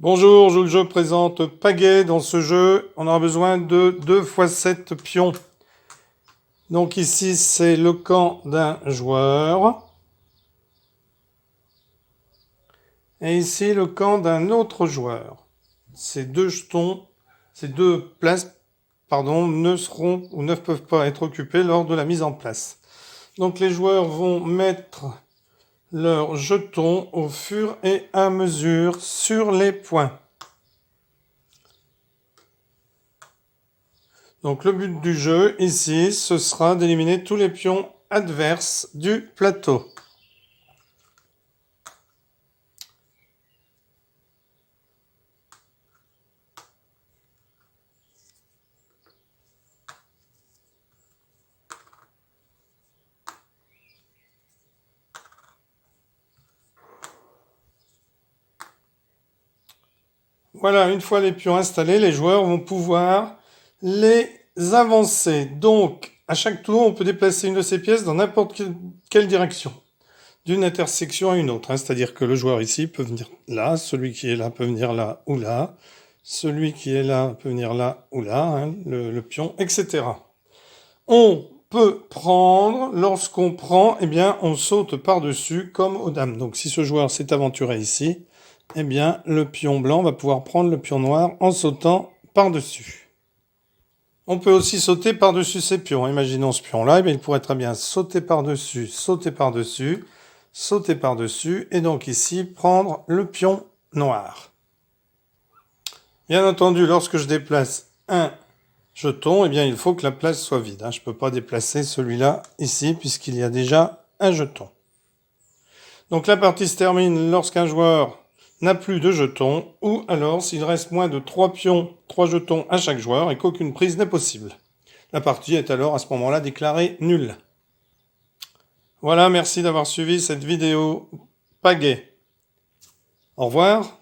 Bonjour, je présente Pagaie. Dans ce jeu, on aura besoin de 2 x 7 pions. Donc ici, c'est le camp d'un joueur. Et ici, le camp d'un autre joueur. Ces deux jetons, ces deux places, ne seront ou ne peuvent pas être occupées lors de la mise en place. Donc les joueurs vont mettre leurs jetons au fur et à mesure sur les points. Donc le but du jeu, ici, ce sera d'éliminer tous les pions adverses du plateau. Voilà, une fois les pions installés, les joueurs vont pouvoir les avancer. Donc, à chaque tour, on peut déplacer une de ces pièces dans n'importe quelle direction, d'une intersection à une autre. C'est-à-dire que le joueur ici peut venir là, celui qui est là peut venir là ou là, celui qui est là peut venir là ou là, le pion, etc. On peut prendre, lorsqu'on prend, eh bien, on saute par-dessus comme aux dames. Donc si ce joueur s'est aventuré ici, eh bien, le pion blanc va pouvoir prendre le pion noir en sautant par-dessus. On peut aussi sauter par-dessus ces pions. Imaginons ce pion-là, eh bien, il pourrait très bien sauter par-dessus, sauter par-dessus, sauter par-dessus, et donc ici, prendre le pion noir. Bien entendu, lorsque je déplace un jeton, eh bien, il faut que la place soit vide. Je ne peux pas déplacer celui-là ici, puisqu'il y a déjà un jeton. Donc la partie se termine lorsqu'un joueur n'a plus de jetons, ou alors s'il reste moins de 3 pions, 3 jetons à chaque joueur, et qu'aucune prise n'est possible. La partie est alors à ce moment-là déclarée nulle. Voilà, merci d'avoir suivi cette vidéo Pagaie. Au revoir.